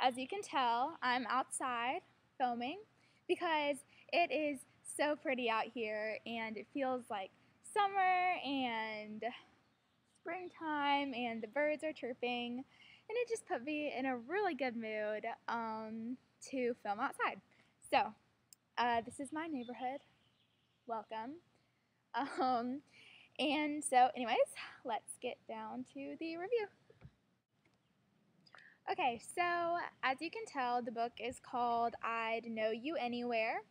As you can tell, I'm outside filming because it is so pretty out here and it feels like summer and springtime and the birds are chirping and it just put me in a really good mood to film outside. So, this is my neighborhood. Welcome. Um, and so, anyways, let's get down to the review. Okay, so as you can tell, the book is called I'd Know You Anywhere,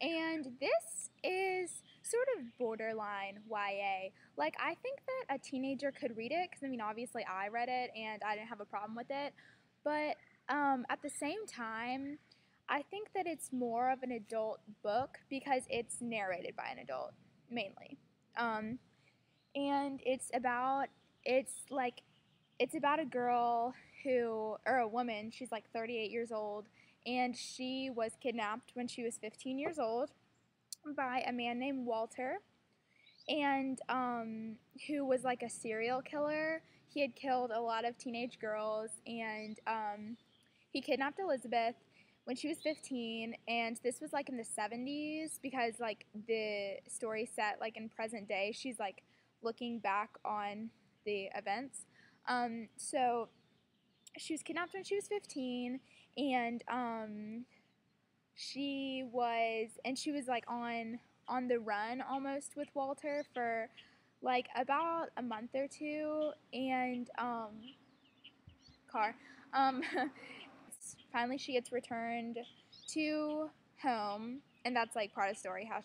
and this is sort of borderline YA. Like, I think that a teenager could read it, because I mean, obviously, I read it and I didn't have a problem with it, but at the same time, I think that it's more of an adult book because it's narrated by an adult, mainly. Um, and it's about a girl or a woman, she's like 38 years old, and she was kidnapped when she was 15 years old by a man named Walter, and who was like a serial killer. He had killed a lot of teenage girls, and he kidnapped Elizabeth when she was 15, and this was like in the 70s because like the story set like in present day. She's like looking back on the events. So she was kidnapped when she was 15, and she was like on the run almost with Walter for like about a month or two, and car um finally she gets returned to home, and that's like part of the story, how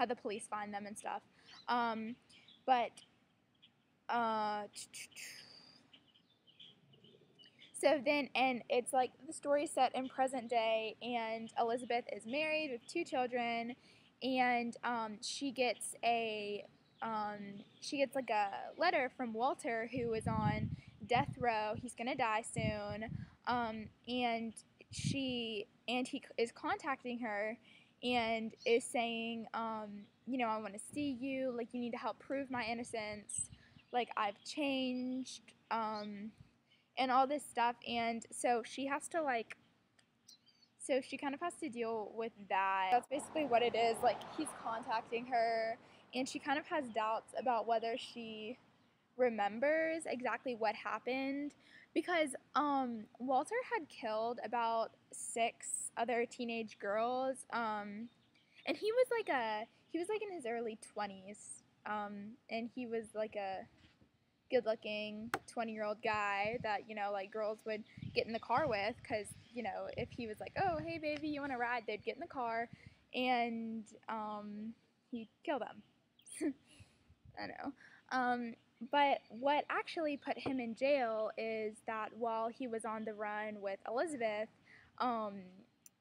the police find them and stuff. But so then, and it's like the story is set in present day, and Elizabeth is married with two children, and she gets like a letter from Walter, who is on death row. He's gonna die soon, and he is contacting her, and is saying, I want to see you. Like, you need to help prove my innocence. Like, I've changed. And all this stuff, and so she kind of has to deal with that. That's basically what it is. Like, he's contacting her, and she kind of has doubts about whether she remembers exactly what happened, because Walter had killed about 6 other teenage girls, and he was like in his early 20s, and he was like a good looking 20-year-old guy that, like, girls would get in the car with, because, if he was like, oh, hey, baby, you want to ride, they'd get in the car, and he'd kill them. I know. But what actually put him in jail is that while he was on the run with Elizabeth,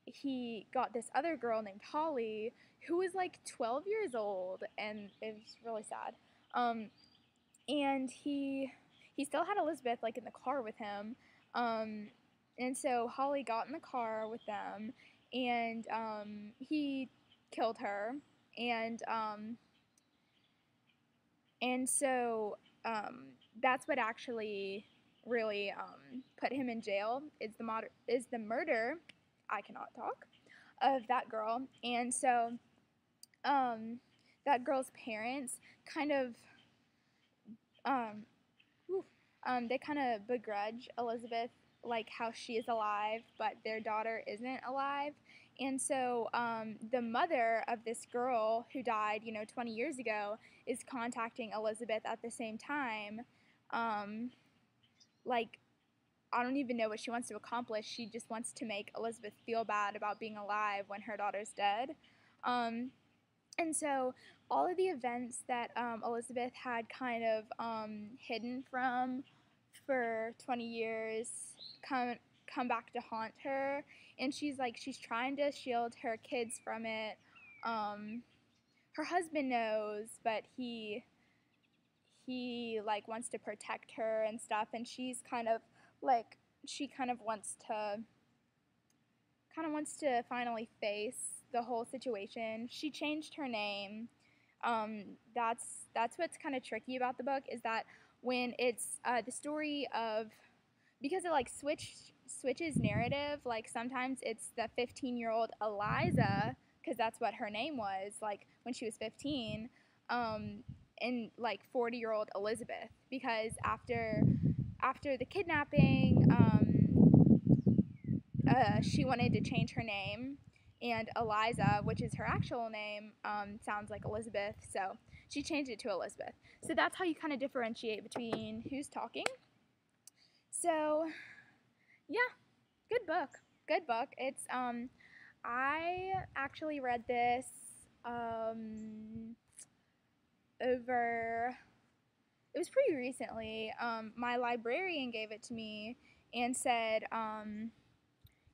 he got this other girl named Holly, who was like 12 years old, and it was really sad. And he still had Elizabeth like in the car with him, and so Holly got in the car with them, and he killed her, and so that's what actually really put him in jail, is the murder, I cannot talk, of that girl. And so that girl's parents kind of um, they kind of begrudge Elizabeth, like, how she is alive, but their daughter isn't alive. And so the mother of this girl who died, 20 years ago, is contacting Elizabeth at the same time. Like, I don't even know what she wants to accomplish. She just wants to make Elizabeth feel bad about being alive when her daughter's dead. And so all of the events that Elizabeth had kind of hidden from for 20 years come back to haunt her, and she's trying to shield her kids from it. Her husband knows, but he like wants to protect her and stuff, and she's kind of like she kind of wants to finally face the whole situation. She changed her name. That's what's kind of tricky about the book, is that when it's the story of, because it like switches narrative. Like sometimes it's the 15-year-old Eliza, because that's what her name was, like when she was 15, and like 40-year-old Elizabeth, because after the kidnapping, she wanted to change her name, and Eliza, which is her actual name, sounds like Elizabeth, so she changed it to Elizabeth. So that's how you kind of differentiate between who's talking. So yeah, good book. Good book. It's I actually read this over, it was pretty recently. My librarian gave it to me and said,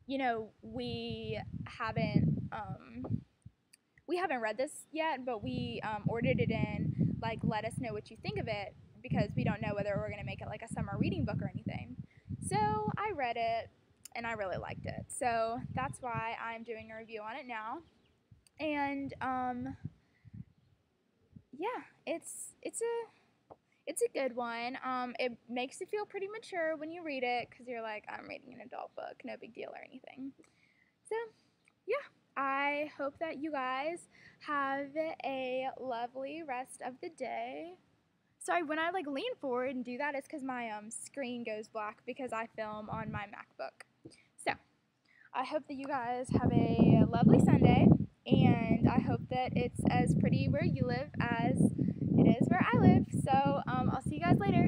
you know, we haven't read this yet, but we ordered it in. Like, let us know what you think of it, because we don't know whether we're gonna make it like a summer reading book or anything. So I read it and I really liked it. So that's why I'm doing a review on it now. And yeah, it's a good one. It makes you feel pretty mature when you read it, because you're like, I'm reading an adult book, no big deal or anything. So yeah, I hope that you guys have a lovely rest of the day. Sorry, when I like lean forward and do that, it's because my screen goes black because I film on my MacBook. So I hope that you guys have a lovely Sunday, and I hope that it's as pretty where you live as it is where I live. So I'll see you guys later.